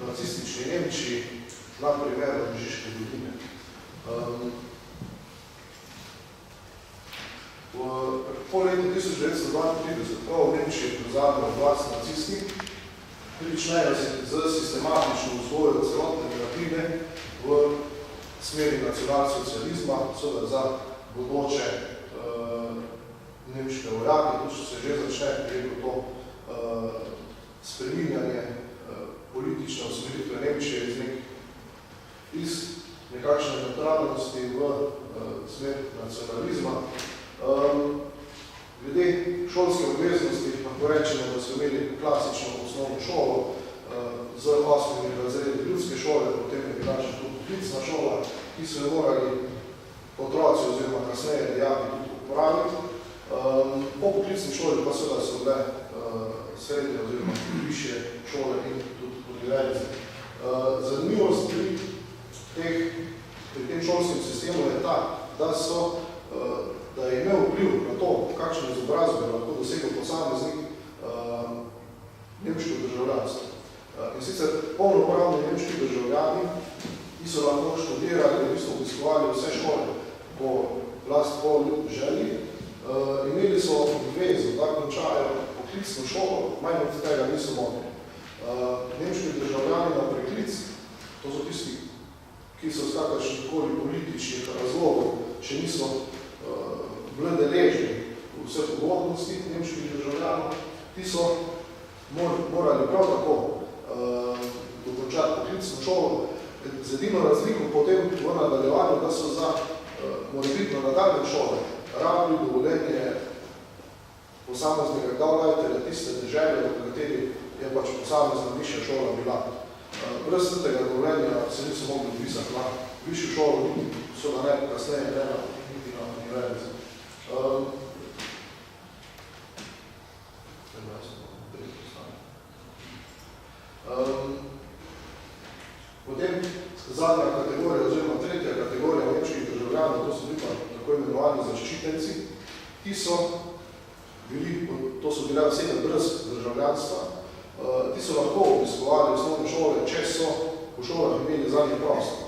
nacistični Nemčiji, na primeru Mežiške doline. Po letu 1932, ko v Nemčiji prevzadnjo oblast nacisti, pričnejo z sistematično vzgojo celotne terapine v smeri nacionalsocializma, seveda za bodoče nemške vojake, tu se že začne preko to spreminjanje politične usmeritve Nemčije iz nekakšne neutralnosti v smer nacionalizma. Glede šolske obveznosti lahko rečemo, da so imeli klasično osnovno šolo z 8. razredi ljudske šole, potem je bila še tudi poklicna šola, ki so jo morali otroci oziroma kasneje dijaki tudi uporabiti. Po poklicni šoli pa seveda so bile srednje oziroma višje šole in tudi univerze. Zanimivost pri tem šolskem sistemu je ta, da je imel vpliv na to, kakšno izobrazbo lahko dosegel posameznik nemško državljanstvo. In sicer polnopravni nemški državljani, ki so lahko študirali in v bistvu obiskovali vse šole po želji, imeli so obvezo, da končajo poklicno šolo, manj od tega niso mogli. Nemški državljani na preklic, to so tisti, ki so z kakršnikoli političnih razlogov, še niso bile deležni vseh ugodnosti nemških državljanov, ti so morali prav tako dokončati poklicno šolo, z edino razliko potem v nadaljevanju, da so za morebitno nadaljne šole rabili dovoljenje posameznega gauleiterja tiste deželje, v kateri je pač posamezna višja šola bila. Brez tega dovoljenja se niso mogli upisati na višjo šolo, so da ne kasneje niti na univerzi. Potem zadnja kategorija oziroma tretja kategorija nemških državljanov, to so bili pa tako imenovani zaščitenci, ki so bile osebe brez državljanstva, ti so lahko obiskovali osnovne šole, če so v šolah imeli zadnji prostor,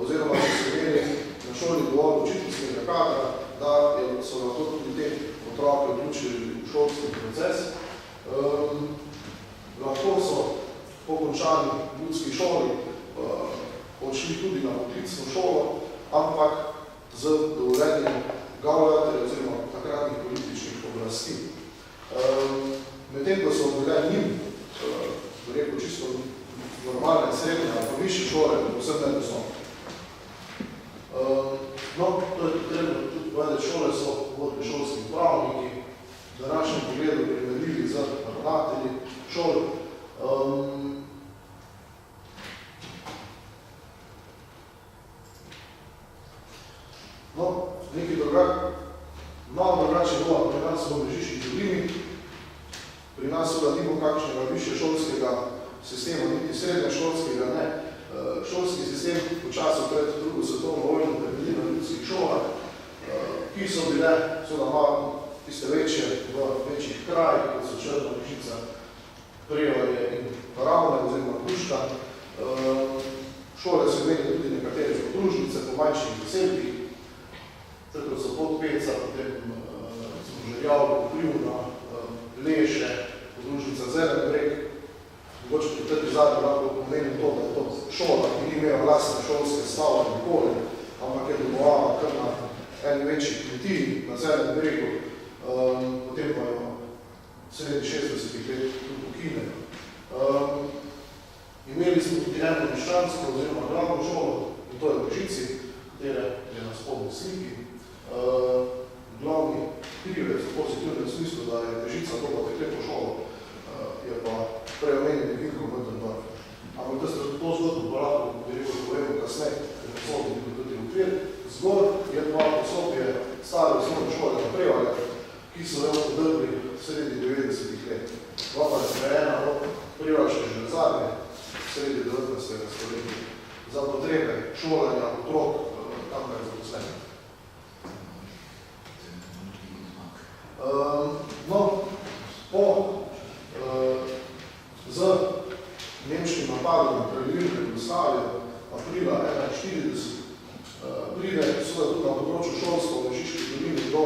oziroma če so imeli na šoli dovolj učiteljskega kadra, da so lahko tudi te otroke vključili v šolski proces. Lahko so po končani ljudski šoli odšli tudi na poklicno šolo, ampak z dovoljenjem gauleiterja oziroma takratnih političnih oblasti. Medtem, ko so bile njim, rekel čisto normalne, srednje ali pa višje šole, vsem nedostopne. No, to je potrebno tudi povedati, šole so vodili šolski upravniki, v današnjem pogledu primerljivi z ravnatelji šol. No, nekaj malo drugače bilo pri nas v Mežiški dolini. Pri nas seveda ni bilo kakšnega višje šolskega sistema, niti srednje šolskega ne. Šolski sistem v času pred drugo svetovno vojno temelji na ljudskih šolah, ki so bile seveda malo tiste večje v večjih krajih, kot so Črna, Mežica, Prevalje in Ravne oziroma Kruška. Šole so imeli tudi nekatere podružnice po manjših zaselkih, tako so Podpeca, potem Žerjav, Koprivna, Leše, podružnica Zelen breg. Mogoče pri tretji zadnji lahko pomenim to, da je to šola, ki ni imela vlastne šolske stave nikoli, ampak je domovala kar na eni večji kmetiji na Zelen bregu, potem pa jo sredi 60-ih let tudi ukinili. Imeli smo tudi eno meščansko oziroma glavno šolo, in to je v Mežici, katere je na spodnji sliki. Glavni krivec v pozitivnem smislu, da je Mežica to pa dekleto šolo, je pa preomenjeni Vilko Möndendorf. Ampak to zgodbo pa lahko povemo kasneje, ker ne sobi tudi okvir. Zgor je pa posobje stare osnovne šole na Prevalje, ki so jo podrli sredi 90-ih let. Dva pa je sprejena od Prevalške železarne sredi 19. stoletja za potrebe šolanja otrok tam, kar je zaposlenih. No, z nemškim napadu na Kraljevino Jugoslavijo aprila 1941, pride seveda tudi na področju šolstva v Mežiški dolini do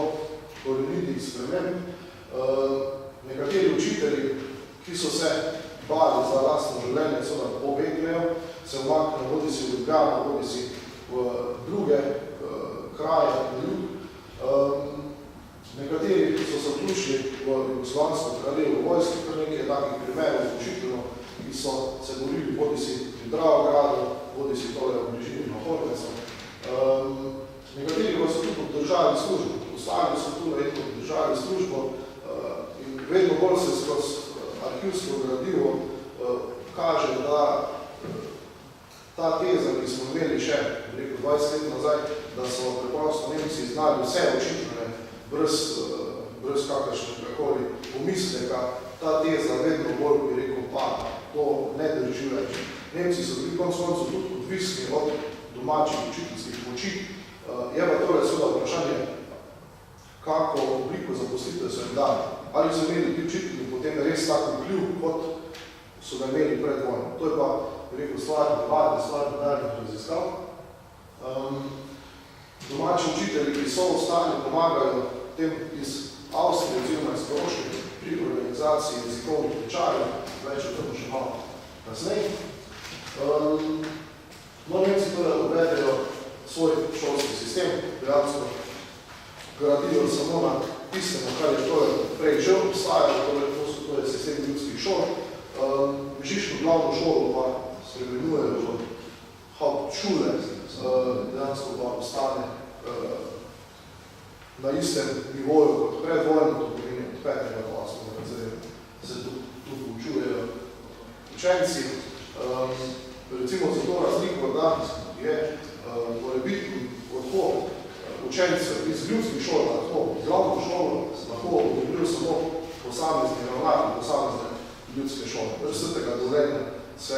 korenitih sprememb. Nekateri učitelji, ki so se bali za lastno življenje, seveda pobegnejo, se umaknejo bodisi v Ljubljano, bodisi v druge kraje na jug. Nekateri so se vključili v Jugoslovansko kraljevo vojsko, kar nekaj takih primerov učiteljev, ki so se borili bodisi pri Dravogradu, bodisi tole v bližini na Hornicu. Nekateri pa so tudi obdržali službo, ostali so tudi redko obdržali službo in vedno bolj se skozi arhivsko gradivo kaže, da ta teza, ki smo imeli še 20 let nazaj, da so preprosto Nemci znali vse učitelje brez kakršnega pomisleka, ta teza vedno bolj, bi rekel, pa to ne drži več. Nemci so bili konec koncev tudi odvisni od domačih učiteljskih moči. Je pa torej seveda vprašanje, kako obliko zaposlitev so jim dali. Ali so imeli ti učitelji potem res tako vpliv, kot so ga imeli pred vojno. To je pa, bi rekel, stvar debate, stvar nadaljnih raziskav. Domači učitelji, ki so ostali, pomagajo tem iz Avstrije oziroma iz Koroške pri organizaciji jezikovnih tečajev, več o tem še malo kasneje. Nemci torej uvedejo svoj šolski sistem, dejansko gradijo samo na tistemu, kar je torej prej že obstajalo, to je sistem ljudskih šol. Mežiško glavno šolo pa spremenjujejo v Hauptschule, dejansko pa ostane na istem nivoju kot predvojno, to pomeni od 5. do 8. razreda se tu poučujejo učenci. Recimo za to razliko, da je morebitni odhod učencev iz ljudskih šol na to glavno šolo lahko odobrio samo posamezni ravnatelji, posamezne ljudske šole. Brez tega dovoljenja se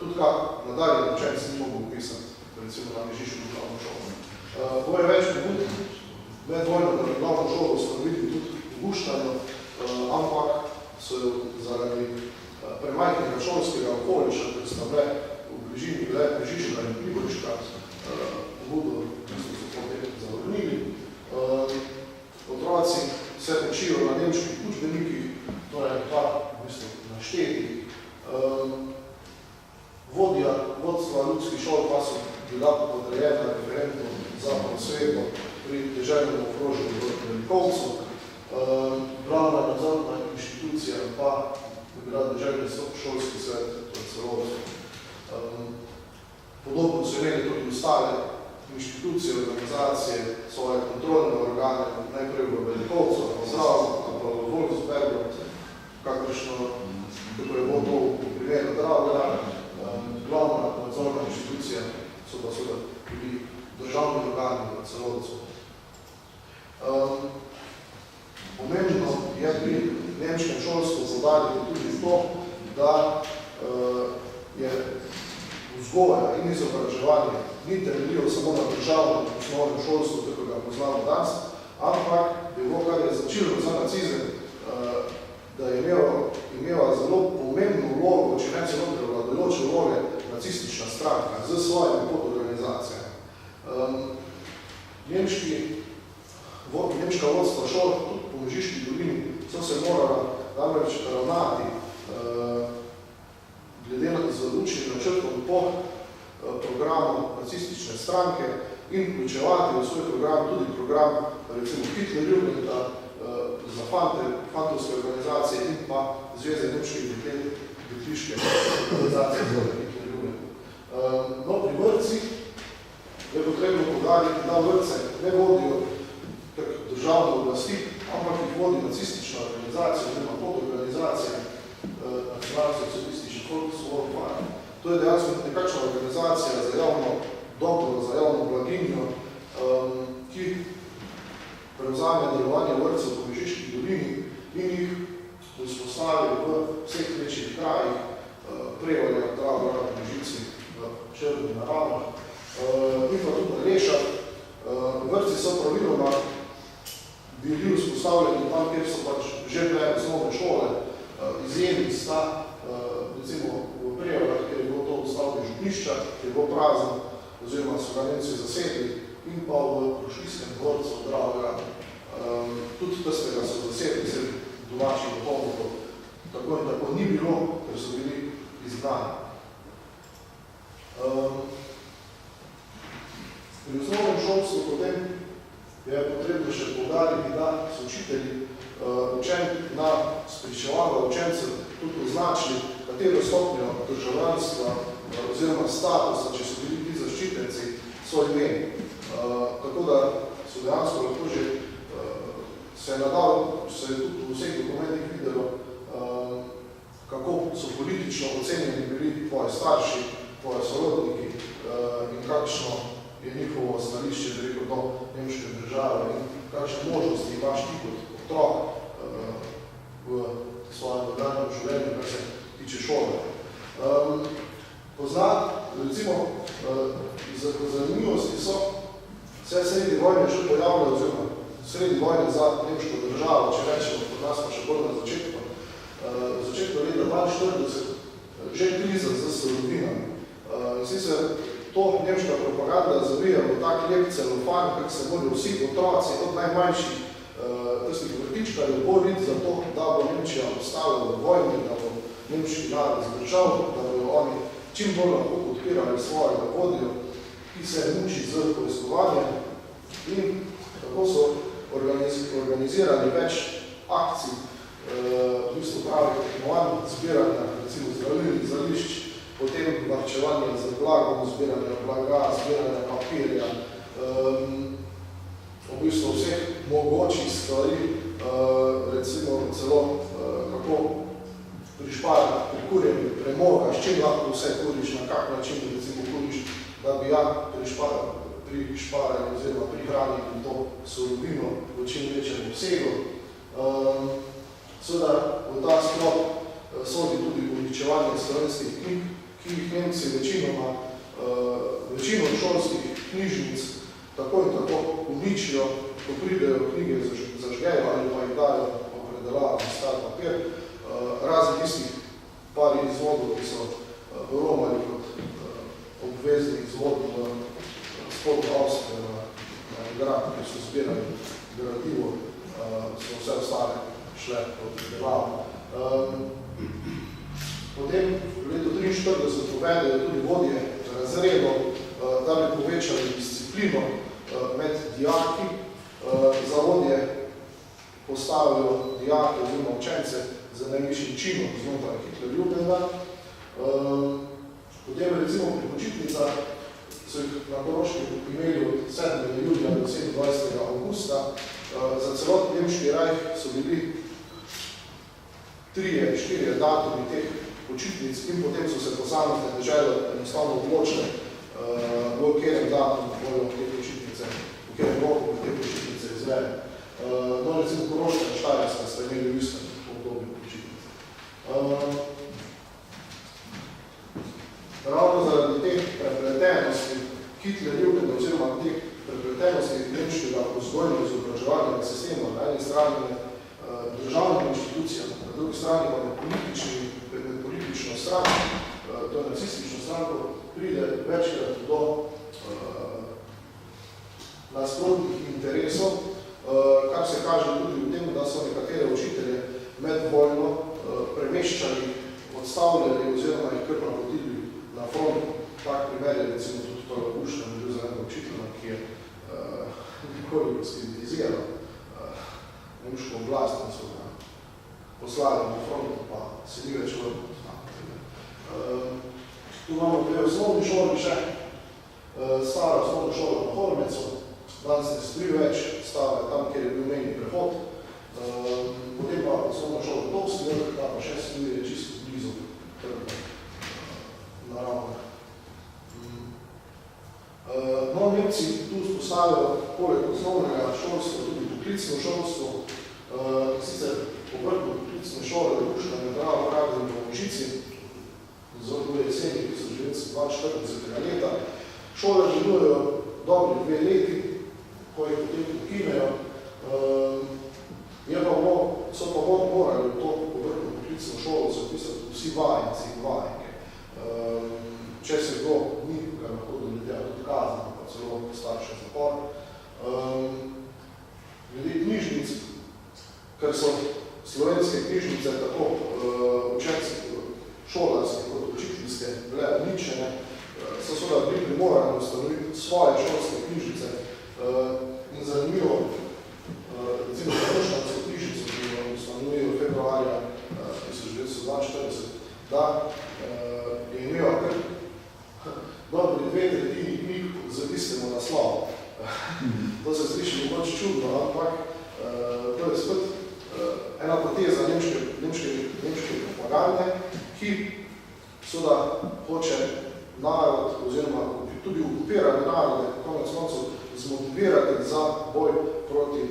tudi kak nadaljeni učenci ni mogel upisati, recimo na Mežiško glavno šolo. Bo je več pobud, medvojno, da bi glavno šolo ustanovili tudi v Guštanju, ampak so jo zaradi premajhnega šolskega okoliša, ker sta bile v bližini bile Mežiška in Prigoriška, pobudo so potem zavrnili. Otroci se učijo na nemških učbenikih, torej pa v bistvu našteti. Vodstva ljudskih šol pa so bila podrejena referendum za prosveto pri deželnem okrožju v Velikovcu. Glavna nadzorna inštitucija pa je bila deželni šolski svet v Celovcu. Podobno so imeli tudi ostale inštitucije, organizacije, svoje kontrolne organe, najprej v Velikovcu, pa zdravo, pa v Volksbergu, kakršno, kako je bilo to v primeru Dravograda, glavna nadzorna inštitucija so pa seveda bili državni organi v Celovcu. Pomembno je pri nemškem šolstvu poudariti tudi to, da je vzgoja in izobraževanje ni temeljilo samo na državnem osnovnem šolstvu, tako ga poznamo danes, ampak je bilo, kar je začelo za nacizem, da je imela zelo pomembno vlogo, če ne celo prevladujoče vloge, nacistična stranka z svojimi podorganizacijami. Nemška vodstva šol, tudi po Mežiški dolini, so se morala namreč ravnati glede na učnim načrtom po programu nacistične stranke in vključevati v svoj program tudi program, recimo Hitlerjugenda za fantovske organizacije in pa Zveze nemških dekliške organizacije za Hitlerjugenda. No, pri vrtcih je potrebno poudariti, da vrtce ne vodijo državne oblasti, ampak jih vodi nacistična organizacija, oziroma podorganizacija nacionalno-socialističnih korpusov. To je dejansko nekakšna organizacija za javno dobro, za javno blaginjo, ki prevzame delovanje vrtcev po Mežiški dolini in jih vzpostavi v vseh večjih krajih, Prevalja, Dravograd, Mežici, v Črni na Ramah, in pa tudi na Lešah. Vrtci so praviloma bili vzpostavljeni tam, kjer so pač že bile osnovne šole, izjemi sta, recimo v Prevaljah, kjer je župnišča, ki je bilo prazno, oziroma so ga Nemci zasedli, in pa v Krošlijskem dvorcu Dravogradu. Tudi tistega so zasedli, se domačih dopolnikov, tako in tako ni bilo, ker so bili izgnani. Pri osnovnem šolstvu potem je potrebno še poudariti, da so učitelji spričevala učencev tudi označili, katero stopnjo državljanstva oziroma statusa, če so bili ti zaščitenci, so imeli. Tako da so dejansko lahko že se je tudi v vseh dokumentih videlo, kako so politično ocenjeni bili tvoji starši, tvoji sorodniki in kakšno je njihovo stališče do nemške države in kakšne možnosti imaš ti kot otrok v svojem nadaljnjem življenju, kar se tiče šole. Recimo, zanimivosti so se sredi vojne že pojavljali, oziroma sredi vojne za nemško državo, če rečemo, pod nas pa še bolj na začetku. V začetku leta 1942 že kriza z surovinami. In sicer to nemška propaganda zavija v tak lep celofan, kako se bodo vsi otroci od najmanjših tistih vrtičkarjev boriti za to, da bo Nemčija ostala v vojni, da bo nemški narod zdržal, da bodo oni čim bolj lahko podpirali svojega vodjo, ki se muči z poiskovanjem. In tako so organizirali več akcij, v bistvu pravih tekmovanj, zbiranja, recimo zdravilnih zališč, potem varčevanje z blagom, zbiranje blaga, zbiranje papirja, v bistvu vseh mogočih stvari, recimo celo kako prišparati pri kurjenju premoga, s čim lahko vse kuriš, na kak način recimo kuriš, da bi prišparali oziroma prihranili to surovino v čim večjem obsegu. Seveda v ta sklop sodi tudi uničevanje slovenskih knjig, ki jih Nemci večino šolskih knjižnic tako in tako uničijo, ko pridejo knjige zažgejo ali pa jih dajo po predelavo na star papir, razen tistih par izvodov, ki so romali kot obvezni izvod v spodno Avstrijo na grad, ki so zbirali gradivo, so vse ostale šle pod predelavo. Potem v letu 1943 uvedejo tudi vodje razredov, da bi povečali disciplino med dijaki. Za vodje postavijo dijake oziroma učence z najvišjim činom znotraj Hitlerjugenda. Potem recimo pri počitnicah so jih na Koroškem imeli od 7. julija do 27. augusta. Za celotni nemški rajh so bili 3-4 datumi teh počitnic in potem so se posamezne dežele enostavno odločile, v katerem datumu bojo te počitnice, v katerem roku te počitnice izvede. No, recimo Koroška in Štajerska sta imeli v istem obdobju počitnice. Ravno zaradi teh prepletenosti Hitlerjugenda oziroma teh prepletenosti nemškega vzgojnega izobraževalnega sistema na eni strani državnim inštitucijam, na drugi strani pa med politično stranko, to je nacistično stranko, pride večkrat do nasprotnih interesov, kar se kaže tudi v tem, da so nekatere učitelje med vojno premeščali, odstavljali oziroma jih kar napotili na front. Tak primer je recimo tudi to Ušten, bil za enega učitelja, ki je nekoliko skritizirao nemško oblast in so ga poslali na front, pa se ni več vrnil. Tu imamo dve osnovni šoli še, stara osnovna šola na Hormecu, danes ne stoji več, stara tam, kjer je bil mejni prehod, potem pa osnovna šola Tovski vrh, ta pa še stoji čisto blizu naravno. No, Nemci tu spostavijo poleg osnovnega šolstva tudi poklicno šolstvo, sicer povrtno poklicne šole Rušna in Dravogradu in Pomočici, z jeseni 1942 leta. Šole delujejo dobri 2 leti, ko jih potem ukinejo, so pa morali v to povrtno poklicno šolo zapisati vsi vajenci in vajenke. Če se kdo ni, ga lahko doletela tudi kazen, pa celo starše zapor. Glede knjižnic, ker so slovenske knjižnice tako učenci, šolarske kot učiteljske bile uničene, so seveda bili primorani ustanoviti svoje šolske knjižnice. In zanimivo, recimo Vrščansko knjižnico, ki jo ustanovijo februarja 1942, da je imela kar dobri 2/3 knjig z istim naslovom. To se sliši mogoče čudno, ampak to je spet ena poteza nemške propagande, ki seveda hoče narod, oziroma tudi okupirane narode, konec koncev zmotivirati za boj proti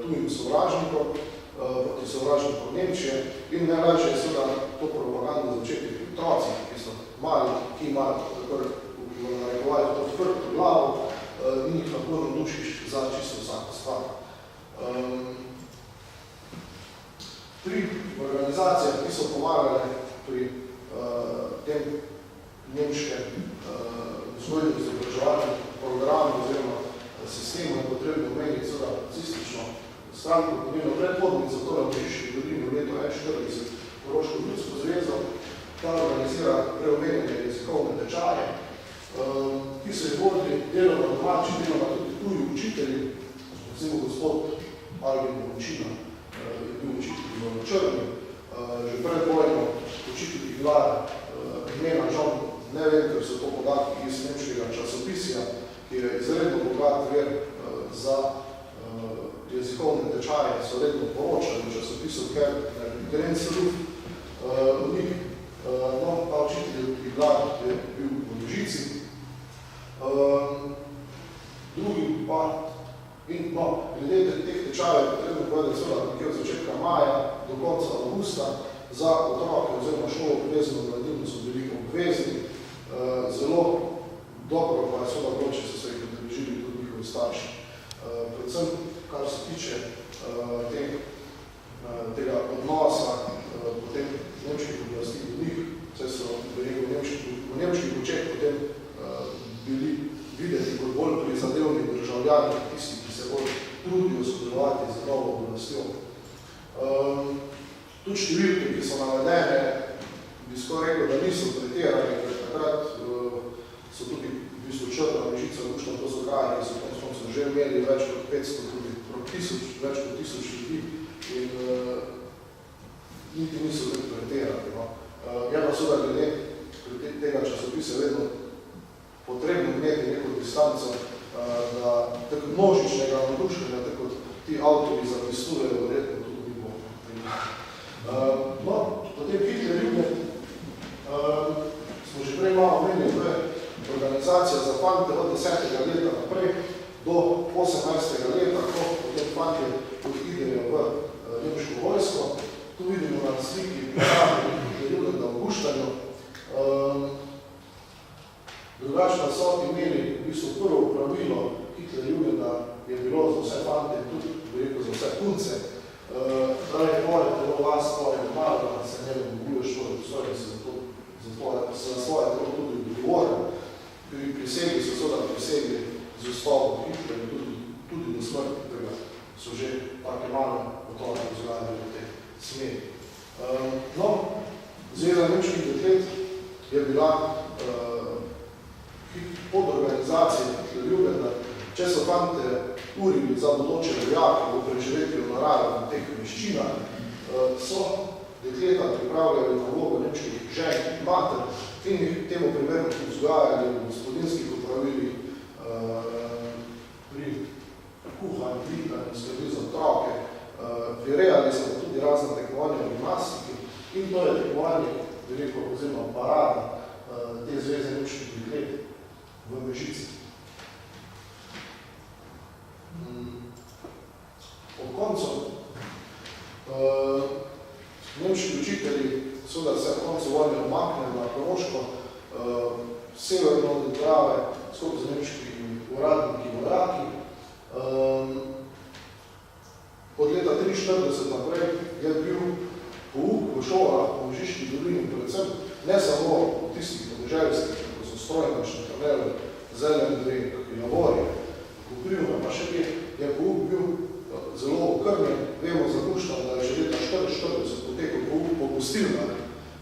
tujim sovražnikom, proti sovražnikom Nemčije in najlažje je seveda to propagando začeti pri otrocih, ki so mali, ki imajo tako narekovali to odprto glavo in jih lahko navdušiš za čisto vsako stvar. Pri organizacijah, ki so pomagale pri tem nemškem vzgojnem izobraževalnem programu oziroma sistemu je potrebno omeniti seveda nacistično stranko, kot njeno predhodnico, to na Brežiški dolini v letu 1941 Koroško ljudsko zvezo, ta organizira preomenjene jezikovne tečaje, ki so jih vodili deloma domači, deloma tudi tuji učitelji, recimo gospod Albin Bončina je bil učitelj v Črni, že pred vojno učitelj bila imena žal, ne vem, ker so to podatki iz nemškega časopisja, ki je izredno bogat ver za jezikovne tečaje, so redno poročali v časopisu Grenzeruf v njih. No, ta učitelj je bil v Ložici. Drugi pa, in no, glede teh tečajev je potrebno povedati seveda nekje od začetka maja do konca avgusta za otroke oziroma šolo obvezno mladino so bili obvezni. Zelo dobro pa je seveda bilo, če so se jih odeležili tudi njihovi starši. Predvsem, kar se tiče tega odnosa potem nemških oblasti do njih, vse so v nemških očeh potem bili videti kot bolj prizadevni državljani, tisti, ki se bolj trudijo sodelovati z novo oblastjo. Tudi številke, ki so navedene, bi skoraj rekel, da niso pretirane, ker takrat so tudi v bistvu Črna Mežica, Lušna, to so kraje, ki so že imeli več kot 500, tudi več kot 1000 ljudi in niti niso bili pretirani. No. Je pa seveda glede tega časopisa vedno potrebno imeti neko distanco, da tako množičnega navdušenja, tako ti avtori zapisujejo, verjetno tudi ni bo. No, potem Hitlerjugend, smo že prej malo omenili, to je organizacija za fante od 10. leta naprej do 18. leta, ko potem fante odidejo v nemško vojsko. Tu vidimo na sliki Hitlerjugenda v Guštanju. Drugačno so imeli v bistvu prvo pravilo Hitlerjugenda je bilo za vse fante, tudi veliko za vse punce, da je tvoje telo vas, tvoje malo, da se ne obljuješ svoje, za svoje telo tudi odgovoren. Pri prisegi so seveda prisegli z ustavom Hitlerja tudi do smrti, tega so že take male otroke vzgajali v tej smeri. No, Zveza nemških deklet je bila pod organizacijo Hitlerjugenda, če so fante urili za določene vojake v preživetju v naravi na teh veščinah, so dekleta pripravljali na vlogo nemških žen in mater in jih temu primerno vzgajali v gospodinskih opravilih pri kuhanju, vitanju, skrbi za otroke. Prirejali so tudi razne tekmovanja v gimnastiki in to je tekmovanje veliko oziroma parada te Zveze nemških deklet v Mežici. Ob koncu nemški učitelji seveda se ob koncu vojne umaknejo na Koroško, severno od Drave, skupaj z nemškimi uradniki vojaki. Od leta 1943 naprej je bil pouk v šolah, v Mežiški dolini, predvsem ne samo v tistih podeželjskih, ko so Strojnačni, Karmel, Zelen drink, Javorje, Koprivna, pa še kje, je pouk bil zelo okrnjen. Vemo za Kuštan, da je že leta 1944 potekal pouk po gostilnah,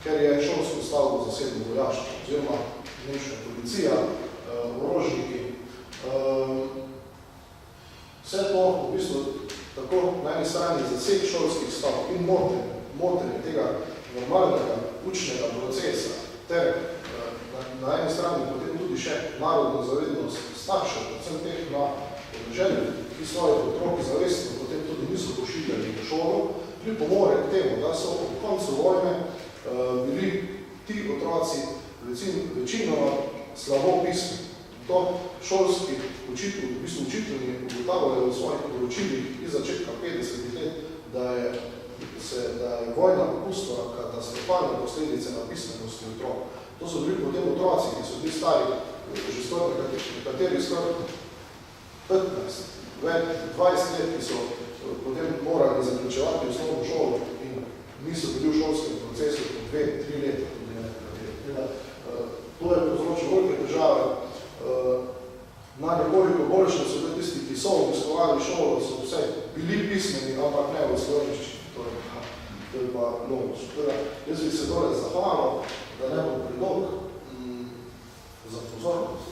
ker je šolsko stavbo zasedno vojaštvo, oziroma nemška policija, orožniki. Vse to v bistvu tako na eni strani zaseg šolskih stavb in motenje tega normalnega učnega procesa, ter na eni strani potem tudi še narodno zavednost staršev, predvsem teh na podeželju, ki svoje otroke zavestno potem tudi niso pošiljali v šolo, pripomore k temu, da so ob koncu vojne bili ti otroci večinoma slabo pisni. To šolski učitelji, v bistvu učitelji ugotavljajo v svojih poročilih iz začetka 50 let, da je vojna popustila katastrofalne posledice na pismenosti otrok. To so bili potem otroci, ki so bili stari, že skoraj nekateri skoraj 15, 20 let, ki so potem morali zaključevati osnovno šolo in niso bili v šolskem procesu po 2-3 leta. To je povzročilo velike težave. Na nekoliko boljše so bili tisti, ki so obiskovali šolo, so vse bili pismeni, ampak ne v slovenščini. To je pa logično. Jaz bi se torej zahvalil, da ne bom predolg za pozornost.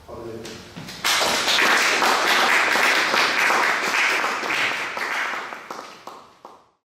Hvala lepa.